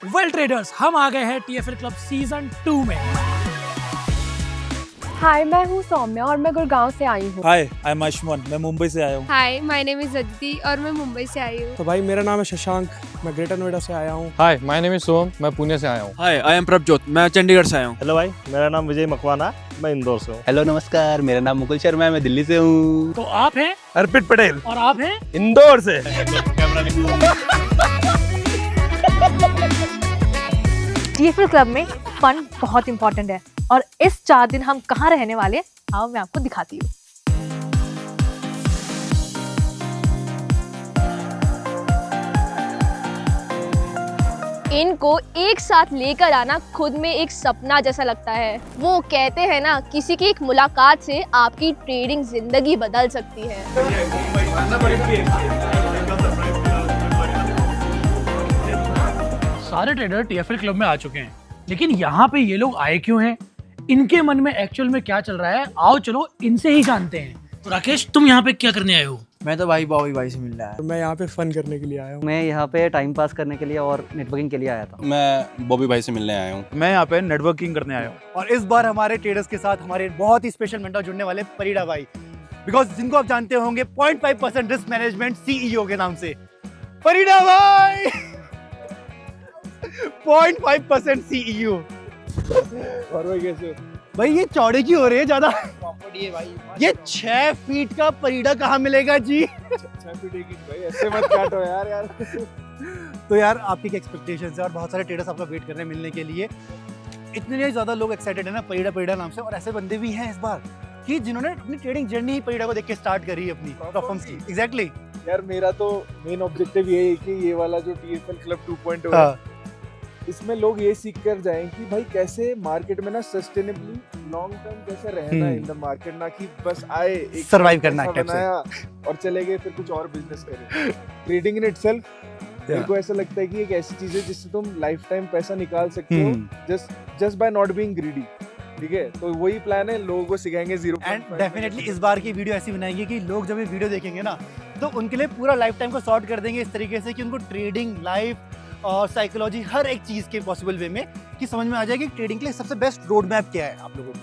Well traders, हम आ गए हैं टीएफएल क्लब सीजन 2 में। हाय, मैं हूँ सौम्या और मैं गुड़गांव से आई हूँ। हाय, आई एम आयुष्मान, मैं मुंबई से आया हूँ। हाय, माय नेम इज अदिति और मैं मुंबई से आई हूँ। तो भाई मेरा नाम है शशांक, मैं ग्रेटर नोएडा से आया हूँ। हाय, माय नेम इज सोम, मैं पुणे से आया हूँ। हाय, आई एम प्रभजोत, मैं चंडीगढ़ से आया हूँ। हेलो भाई, मेरा नाम विजय मकवाना, मैं इंदौर से हूँ। हेलो नमस्कार, मेरा नाम मुकुल शर्मा है, मैं दिल्ली से हूँ। तो आप हैं अर्पित पटेल और आप हैं इंदौर से। टीएफएल क्लब में फन बहुत इंपॉर्टेंट है और इस 4 दिन हम कहाँ रहने वाले हैं, आओ मैं आपको दिखाती हूँ। इनको एक साथ लेकर आना खुद में एक सपना जैसा लगता है। वो कहते हैं ना, किसी की एक मुलाकात से आपकी ट्रेडिंग जिंदगी बदल सकती है। सारे ट्रेडर टीएफएल क्लब में आ चुके हैं, लेकिन यहाँ पे ये लोग आए क्यों हैं? इनके मन में एक्चुअल में क्या चल रहा है? आओ चलो इनसे ही जानते हैं। तो राकेश, तुम यहाँ पे क्या करने आए हो? मैं तो भाई बॉबी भाई से मिलने आया। मैं यहाँ पे फन करने के लिए आया हूँ। मैं यहाँ पे टाइम पास करने के लिए और नेटवर्किंग के लिए आया था। मैं बॉबी भाई से मिलने आया हूँ। मैं यहाँ पे नेटवर्किंग करने आया हूँ। और इस बार हमारे ट्रेडर्स के साथ हमारे बहुत ही स्पेशल मेंटर जुड़ने वाले परिड़ा भाई, बिकॉज जिनको आप जानते होंगे 0.5% रिस्क मैनेजमेंट सीईओ के नाम से। परिड़ा भाई 0.5% सीईओ। और भाई कैसे हो? भाई ये चौड़े की हो रही है ज्यादा। ये 6 फीट का परिड़ा कहाँ मिलेगा जी? 6 फीट एक इंच भाई, ऐसे मत काटो यार। तो यार आपकी क्या एक्सपेक्टेशंस है? और बहुत सारे ट्रेडर्स आपका वेट कर रहे हैं मिलने के लिए। इतने ज्यादा लोग एक्साइटेड है ना परिड़ा नाम से, और ऐसे बंदे भी हैं इस बार कि जिन्होंने अपनी ट्रेडिंग जर्नी ही परिड़ा को देख के स्टार्ट करी है अपनी परफॉर्मेंस की। एग्जैक्टली यार मेरा तो मेन ऑब्जेक्टिव ये है कि ये वाला जो टीएफएल क्लब 2.0 हाँ। है, इसमें लोग ये सीख कर जाएं कि भाई कैसे मार्केट में ना सस्टेनेबली लॉन्ग टर्म कैसे रहना है इन द मार्केट, ना कि बस आए एक Survive करना है पैसा टाइप से। बनाया और चले गए फिर कुछ और बिजनेस करें। ट्रेडिंग इन इटसेल्फ मेरे को ऐसा लगता है कि एक ऐसी चीज है जिससे तुम लाइफ टाइम पैसा निकाल सकते हो just by not being greedy. ठीक है, तो वही प्लान है, लोगों को सिखाएंगे 0.5। एंड डेफिनेटली इस बार की वीडियो ऐसी बनाएंगे कि लोग जब ये वीडियो देखेंगे ना, तो उनके लिए पूरा लाइफ टाइम को सॉर्ट कर देंगे इस तरीके से कि उनको ट्रेडिंग, लाइफ और साइकोलॉजी हर एक चीज के पॉसिबल वे में कि समझ में आ जाए कि ट्रेडिंग के लिए सबसे बेस्ट रोड मैप क्या है आप लोगों को।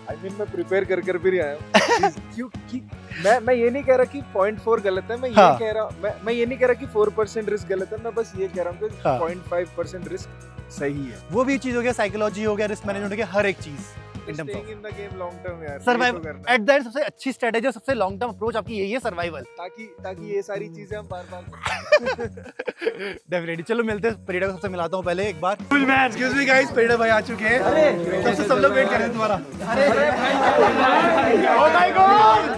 आई मीन मैं प्रिपेयर कर भी आया हूँ। क्योंकि मैं ये नहीं कह रहा कि 0.4 गलत है, मैं ये हाँ। कह रहा मैं ये नहीं कह रहा कि 4% रिस्क गलत है, मैं बस ये कह रहा हूँ कि हाँ। 0.5% रिस्क सही है। वो भी चीज हो गया, साइकोलॉजी हो गया, रिस्क मैनेजमेंट हो गया, हर एक चीज Staying in the game long term यार, सर्वाइव ये तो करना है। एट द एंड सबसे अच्छी स्ट्रेटेजी और सबसे लॉन्ग टर्म अप्रोच आपकी यही है, सर्वाइवल। ताकि ये सारी चीजें हम बार-बार डेफिनेटली। चलो मिलते हैं, परिड़ा को सबसे मिलाता हूँ पहले एक बार। एक्सक्यूज मी गाइस, परिड़ा भाई आ चुके हैं। सबसे सब लोग वेट कर रहे हैं तुम्हारा। Oh my God!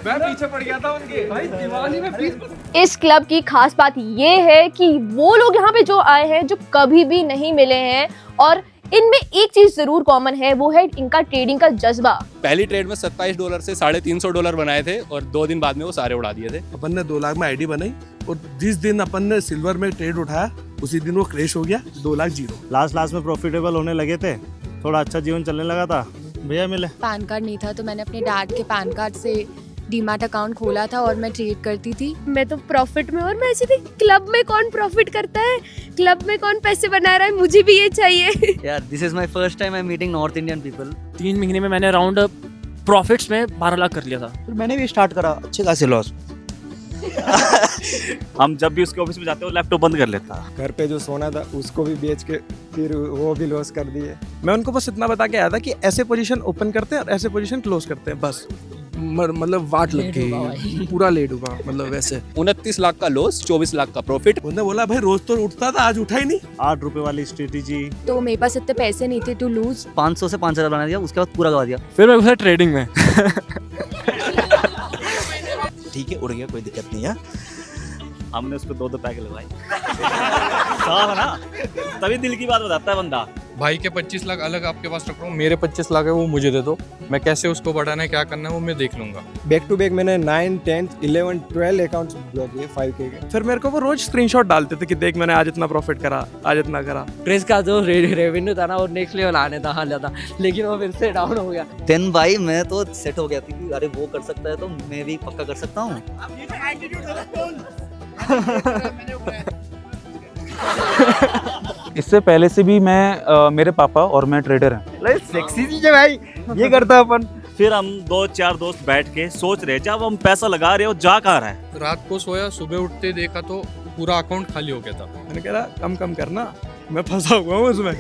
मैं पीछे पड़ गया था उनके भाई दिवाली में प्लीज। इस क्लब की खास बात ये है कि वो लोग यहाँ पे जो आए हैं, जो कभी भी नहीं मिले हैं, और इनमें एक चीज जरूर कॉमन है, वो है इनका ट्रेडिंग का जज्बा। पहली ट्रेड में $27 से $350 बनाए थे और 2 दिन बाद में वो सारे उड़ा दिए थे। अपन ने 2 लाख में आईडी बनाई और जिस दिन अपन ने सिल्वर में ट्रेड उठाया उसी दिन वो क्रैश हो गया, 2 लाख जीरो। लास्ट में प्रॉफिटेबल होने लगे थे, थोड़ा अच्छा जीवन चलने लगा था, भैया मिले। पैन कार्ड नहीं था तो मैंने अपने डैड के पैन कार्ड से डीमैट अकाउंट खोला था और मैं ट्रेड करती थी। मैं तो प्रॉफिट में, और मैं ऐसी थी, क्लब में कौन प्रॉफिट करता है, क्लब में कौन पैसे बना रहा है, मुझे भी ये चाहिए। यार this is my first time I am meeting north Indian people. 3 महीने में मैंने अराउंड प्रॉफिट्स में 12 लाख कर लिया था। मैंने भी स्टार्ट करा अच्छे खासे लॉस। हम जब भी उसके ऑफिस में जाते हैं वो लैपटॉप बंद कर लेता। घर पे जो सोना था उसको भी बेच के फिर वो भी लॉस कर दिए। मैं उनको बस इतना बता के आया था कि ऐसे पोजीशन ओपन करते हैं और ऐसे पोजीशन क्लोज करते हैं, बस मतलब वाट लग गई, पूरा लेट हुआ, मतलब वैसे। 29 लाख का लॉस, 24 लाख का प्रॉफिट। उन्होंने बोला भाई रोज तो उठता था, आज उठा ही नहीं। 8 रुपए वाली स्ट्रेटेजी। तो मेरे पास इतने पैसे नहीं थे टू लूज। 500 से 5000 बना दिया, उसके बाद पूरा गवा दिया। फिर मैं घुसा ट्रेडिंग में। ठीक है, उड़ गया, कोई दिक्कत नहीं है। हमने उसको 2 पैक लगवाए। साफ है ना, तभी दिल की बात बताता है बंदा। भाई के 25 लाख अलग आपके पास रख रहा हूँ, मेरे 25 लाख है वो मुझे दे दो, मैं कैसे उसको बढ़ाना है क्या करना है वो मैं देख लूंगा। बैक टू बैक मैंने 9, 10, 11, 12 अकाउंट्स ब्लॉक किए 5K के। फिर मेरे को वो रोज स्क्रीनशॉट डालते थे कि देख मैंने आज इतना प्रॉफिट करा, आज इतना करा। क्रेज का जो रेवेन्यू था ना वो नेक्स्ट लेवल आने था हाल था, लेकिन वो फिर से डाउन हो गया। देन भाई मैं तो सेट हो गया थी कि अरे वो कर सकता है तो मैं भी पक्का कर सकता हूँ। इससे पहले से भी मैं मेरे पापा और मैं ट्रेडर हैं। सेक्सी चीज है भाई, ये करता है अपन। फिर हम 2-4 दोस्त बैठ के सोच रहे जब हम पैसा लगा रहे हो जा कहाँ रहा है। रात को सोया, सुबह उठते देखा तो पूरा अकाउंट खाली हो गया था। मैंने कहा कम करना, मैं फंसा हुआ हूँ उसमें,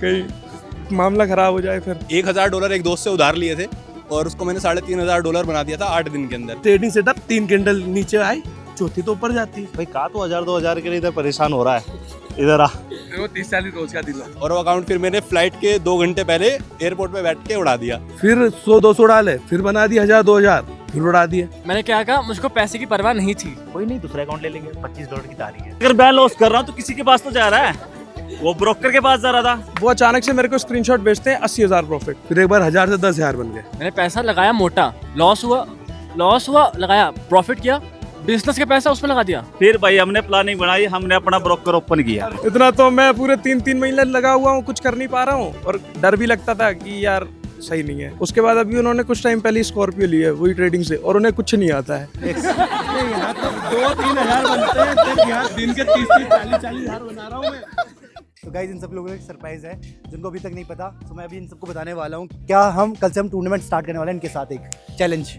कहीं मामला खराब हो जाए। फिर $1000 एक दोस्त से उधार लिए थे और उसको मैंने $3500 बना दिया था 8 दिन के अंदर। ट्रेडिंग सेटअप 3 क्विंटल नीचे आई, चौथी तो ऊपर जाती। भाई कहा तो 1000-2000 के लिए इधर परेशान हो रहा है, इधर आ। वो 30-40 रोज का दिला। और वो अकाउंट फिर मैंने फ्लाइट के 2 घंटे पहले एयरपोर्ट पे बैठ के उड़ा दिया। फिर 100-200 डाले, फिर बना दिया 1000-2000, फिर उड़ा दिए। मैंने क्या कहा, मुझको पैसे की परवाह नहीं थी। कोई नहीं, दूसरा अकाउंट ले लेंगे, $25 की तारीख है। अगर मैं लॉस कर रहा हूँ तो किसी के पास तो जा रहा है, वो ब्रोकर के पास जा रहा था। वो अचानक से मेरे को स्क्रीनशॉट भेजते हैं 80,000 प्रॉफिट, फिर एक बार 1000 से 10,000 बन गए। मैंने पैसा लगाया मोटा, लॉस हुआ लगाया, प्रॉफिट किया, बिजनेस का पैसा उसमें लगा दिया। फिर भाई हमने प्लानिंग बनाई, हमने अपना ब्रोकर ओपन किया। इतना तो मैं पूरे 3 महीने लगा हुआ हूँ, कुछ कर नहीं पा रहा हूँ और डर भी लगता था कि यार सही नहीं है। उसके बाद अभी उन्होंने कुछ टाइम पहले स्कॉर्पियो ली है वही ट्रेडिंग से, और उन्हें कुछ नहीं आता है। 2-3 हज़ार बनते हैं, यहाँ दिन के 30-40 हज़ार बना रहा हूँ मैं। तो गाइस इन सब लोगों को एक सरप्राइज है जिनको अभी तक नहीं पता, तो मैं अभी इन सबको बताने वाला हूँ क्या हम कल से हम टूर्नामेंट स्टार्ट करने वाले हैं इनके साथ, एक चैलेंज।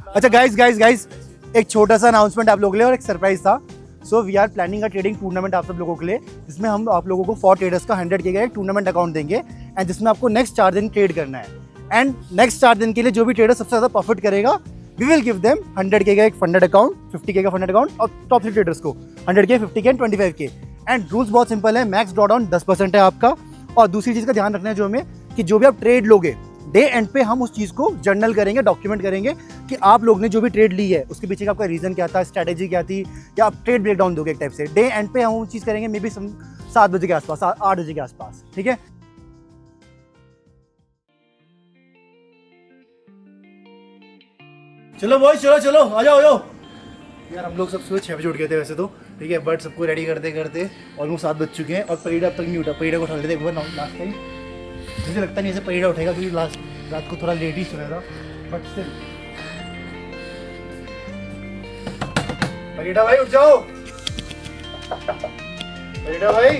अच्छा गाइस एक छोटा सा अनाउंसमेंट आप लोगों के लिए और एक सरप्राइज था। So we are planning a trading tournament आप सब लोगों के लिए, जिसमें हम आप लोगों को 4 ट्रेडर्स का 100K का एक टूर्नामेंट अकाउंट देंगे, एंड जिसमें आपको नेक्स्ट 4 दिन ट्रेड करना है। एंड नेक्स्ट 4 दिन के लिए जो भी ट्रेडर सबसे ज़्यादा प्रॉफिट करेगा, we will give them 100K का एक फंडेड अकाउंट, 50K का फंडेड अकाउंट, और टॉप 3 ट्रेडर्स को 100K, 50K and 25K। And rules बहुत सिंपल है, मैक्स ड्रॉडाउन 10% है आपका। और दूसरी चीज़ का ध्यान रखना है जो हमें, कि जो भी आप ट्रेड लोगे डे एंड पे हम उस चीज़ को जर्नल करेंगे, डॉक्यूमेंट करेंगे कि आप लोग ने जो भी ट्रेड ली है उसके पीछे का आपका रीज़न क्या था, स्ट्रैटेजी क्या थी, या आप ट्रेड ब्रेकडाउन दोगे एक टाइप से। डे एंड पे हम वो चीज़ करेंगे, मे बी 7 बजे के आसपास, 8 बजे के आसपास, ठीक है। चलो बॉय, चलो आ जाओ यार। हम लोग सब सुबह 6 बजे उठ गए थे वैसे तो, ठीक है, बट सबको रेडी करते करते ऑलमोस्ट 7 बज चुके हैं और परीड़ा अब तक नहीं उठा। परीड़ा को उठा लेते एक बार लास्ट टाइम, मुझे लगता नहीं ऐसे परीड़ा उठेगा क्योंकि लास्ट रात को थोड़ा लेट ही सोया था, बट स्टिल। परीड़ा भाई उठ जाओ, परीड़ा भाई।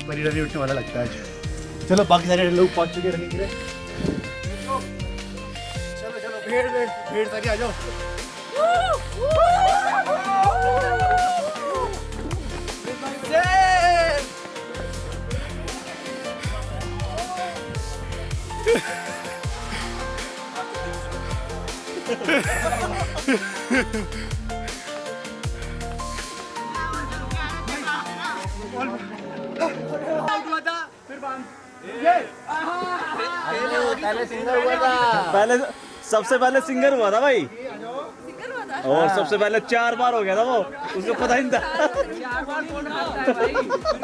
परीड़ा भी उठने वाला लगता है आज। चलो बाकी सारे लोग पहुंच चुके रनिंग के लिए। चलो भीड़ सारी आ जाओ। पहले सबसे पहले सिंगर हुआ था भाई, और सबसे पहले 4 बार हो गया था वो, उसको पता ही नहीं था।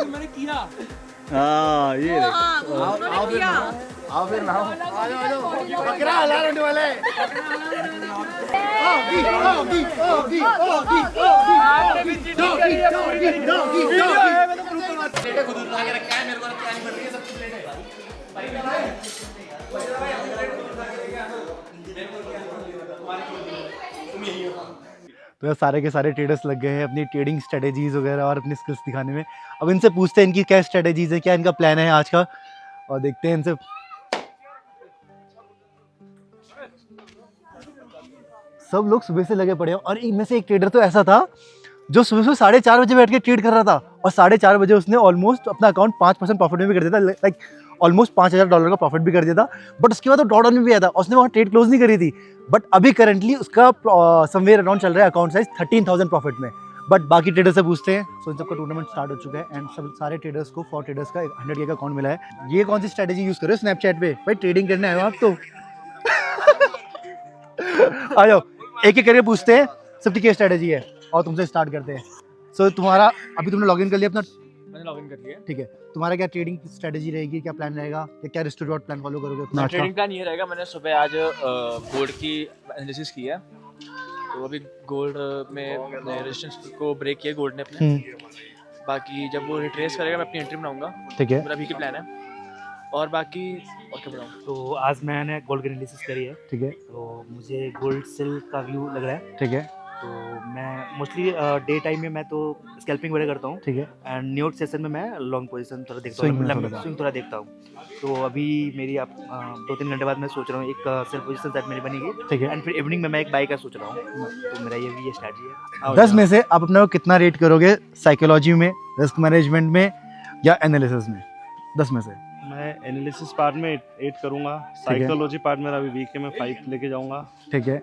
मैंने किया। हाँ ये आओ फिर ना बकरा हला रहने वाला है। तो सारे के सारे ट्रेडर्स लग गए हैं अपनी ट्रेडिंग स्ट्रेटेजीज वगैरह और अपनी स्किल्स दिखाने में। अब इनसे पूछते हैं इनकी क्या स्ट्रेटेजीज है, क्या इनका प्लान है आज का, और देखते हैं इनसे। सब लोग सुबह से लगे पड़े हैं और इनमें से एक ट्रेडर तो ऐसा था जो सुबह 4:30 बजे बैठ के ट्रेड कर रहा था और 4:30 बजे उसने ऑलमोस्ट अपना अकाउंट 5% प्रॉफिट में भी कर दिया था, लाइक ऑलमोस्ट $5,000 का प्रॉफिट भी कर दिया था। बट उसके बाद वो ड्रॉडाउन में भी आया था, उसने वहाँ ट्रेड क्लोज नहीं करी थी। बट अभी करंटली उसका समवेयर अराउंड चल रहा है अकाउंट साइज 13,000 प्रॉफिट में। बट बाकी ट्रेडर से पूछते हैं। सो इन सबका टूर्नामेंट स्टार्ट हो चुका है एंड सब सारे ट्रेडर्स को 4 ट्रेडर्स का 100K का अकाउंट मिला है। ये कौन सी स्ट्रेटेजी यूज कर रहे हो स्नैपचैट पे? भाई ट्रेडिंग करने आए हो आप तो। आ जाओ एक एक करके पूछते हैं सबकी क्या स्ट्रेटेजी है और तुमसे स्टार्ट करते हैं। सो तुम्हारा अभी तुमने लॉगिन कर लिया अपना? मैंने लॉगिन कर लिया। ठीक है, तुम्हारा क्या ट्रेडिंग स्ट्रेटजी रहेगी, क्या प्लान रहेगा, या क्या risk to reward plan follow करोगे अपना? ट्रेडिंग प्लान ये रहेगा, मैंने सुबह आज गोल्ड की एनालिसिस की है, तो अभी गोल्ड में रेजिस्टेंस को ब्रेक किया गोल्ड ने अपने। बाकी जब वो रिट्रेस करेगा मैं अपनी एंट्री बनाऊंगा। ठीक है, मेरा अभी की प्लान है। और बाकी और क्या बताऊँ? तो आज मैंने गोल्ड की एनालिसिस करी है। ठीक है, तो मुझे गोल्ड सेल का व्यू लग रहा है। ठीक है, तो मैं मोस्टली डे टाइम में मैं तो स्कैल्पिंग वगैरह करता हूँ। ठीक है, एंड न्यूट सेशन में मैं लॉन्ग पोजीशन थोड़ा देखता हूँ, स्विंग थोड़ा देखता हूँ। तो अभी मेरी आप 2-3 घंटे बाद मैं सोच रहा हूँ एक सेल पोजीशन सेट मेरी बनेगी। ठीक है, एंड फिर इवनिंग में मैं एक बाई का सोच रहा हूँ। तो मेरा ये स्ट्रैटेजी है। 10 में से आप अपने को कितना रेट करोगे साइकोलॉजी में, रिस्क मैनेजमेंट में या एनालिसिस में? 10 में से मैं एनालिसिस पार्ट में 8 करूंगा, साइकोलॉजी पार्ट मेरा अभी वीक है, मैं 5 लेके जाऊंगा। ठीक है,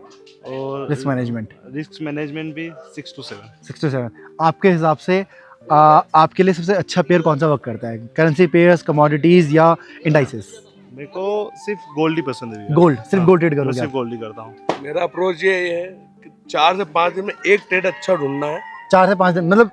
और रिस्क मैनेजमेंट भी 6 to 7। 6 to 7 आपके हिसाब से आपके लिए सबसे अच्छा पेयर कौन सा वर्क करता है? करेंसी पेयर्स, कमोडिटीज या इंडाइसेस? मेरे को सिर्फ गोल्ड ही पसंद है। गोल्ड, सिर्फ गोल्ड ट्रेड करोगे? सिर्फ गोल्ड ही करता हूँ। मेरा अप्रोच ये है कि 4 से 5 दिन में एक ट्रेड अच्छा ढूंढना है। 4 से 5 दिन मतलब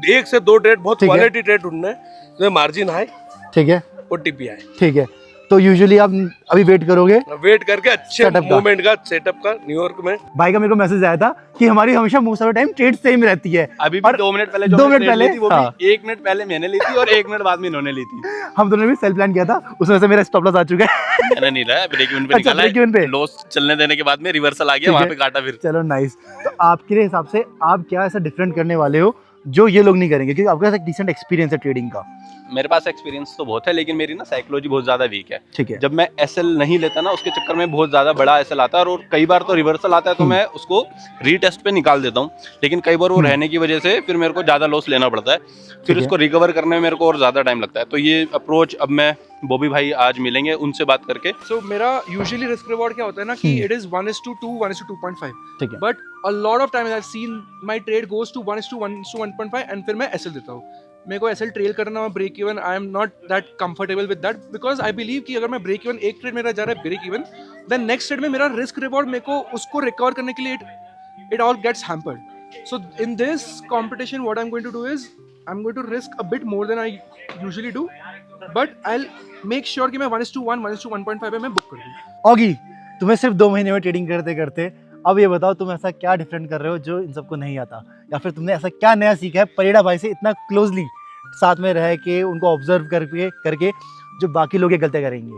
1 से 2 ट्रेड बहुत ठीक है। क्वालिटी ट्रेड ढूंढना है, तो मार्जिन हाई, ठीक है, ओटीपी हाई। ठीक है। तो यूजुअली आप अभी वेट करोगे, वेट करके अच्छे मूवमेंट का सेटअप का न्यूयॉर्क में। भाई का मेरे को मैसेज आया था कि हमारी हमेशा most of the time trade same रहती है। अभी भी 2 मिनट पहले जो 2 मैंने मिनट trade पहले ली थी, वो हाँ। भी 1 मिनट पहले मैंने ली थी और 1 मिनट बाद में इन्होंने ली थी। हम दोनों ने भी सेल प्लान किया था, उसमें से मेरा स्टॉप लॉस आ चुका है। मैंने नहीं लाया, ब्रेक इवन पे अच्छा, निकाला break even पे? है, लॉस चलने देने के बाद में रिवर्सल आ गया, ठीक वहां है। पे काटा फिर। चलो नाइस। तो आपके लिए हिसाब से आप क्या ऐसा डिफरेंट करने वाले हो जो ये लोग नहीं करेंगे, क्योंकि आपके पास एक डिसेंट एक्सपीरियंस है ट्रेडिंग का? मेरे पास एक्सपीरियंस तो बहुत है, लेकिन मेरी ना साइकोलॉजी बहुत ज्यादा वीक है। ठीक है, जब मैं एसएल नहीं लेता ना, उसके चक्कर में बहुत ज्यादा बड़ा एसएल आता है, और कई बार तो रिवर्सल आता है तो मैं उसको रीटेस्ट पे निकाल देता हूँ, लेकिन कई बार वो रहने की वजह से फिर मेरे को ज्यादा लॉस लेना पड़ता है, फिर है। उसको रिकवर करने में मेरे को और ज्यादा टाइम लगता है। तो ये अप्रोच अब मैं बॉबी भाई आज मिलेंगे, उनसे बात करके। सो मेरा यूजुअली रिस्क रिवॉर्ड क्या होता है ना कि इट इज 1:2, 1:2.5। ठीक है, but a lot of time I have seen my trade goes to 1:1:1.5 and फिर मैं एसएल देता हूँ। मेरे को एसएल ट्रेल करना, break even, I am not that comfortable with that, because I believe कि अगर मैं ब्रेक इवन, एक ट्रेड मेरा जा रहा है break even, then next trade में मेरा रिस्क रिवॉर्ड मेरे को उसको रिकवर करने के लिए it all gets hampered. So in this competition what I am going to do is I am going to risk a bit more than I usually do, but I will make sure कि मैं 1:1, 1:1.5 में मैं book कर दूँ। Oggy, तुम्हें सिर्फ 2 महीने में ट्रेडिंग करते करते अब ये बताओ तुम ऐसा क्या डिफरेंट कर रहे हो जो इन सबको नहीं आता, या फिर तुमने ऐसा क्या नया सीखा है परेड़ा भाई से इतना क्लोजली साथ में रह के, उनको ऑब्जर्व करके जो बाकी लोग ये गलतियां करेंगे?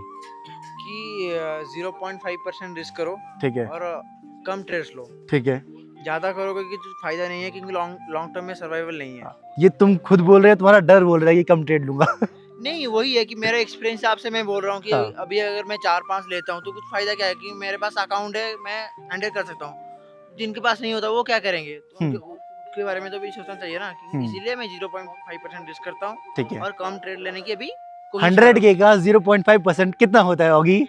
कि 0.5% रिस्क करो, ठीक है, और कम ट्रेड्स लो। ठीक है, ज़्यादा करोगे कि फायदा नहीं है, क्योंकि लॉन्ग टर्म में सर्वाइवल नहीं है। ये तुम खुद बोल रहे हो, तुम्हारा डर बोल रहा है कि कम ट्रेड लूंगा? नहीं, वही है कि मेरा एक्सपीरियंस आपसे मैं बोल रहा हूँ कि हाँ। अभी अगर मैं 4-5 लेता हूँ तो कुछ फायदा क्या है, कि मेरे पास अकाउंट है, मैं हैंडल कर सकता हूँ। जिनके पास नहीं होता वो क्या करेंगे, तो उनके बारे में तो भी सोचना चाहिए ना, कि इसीलिए मैं 0.5% रिस्क करता हूँ। ठीक है, और कम ट्रेड लेने की अभी 100 के का 0.5% कितना होता है ऑगी?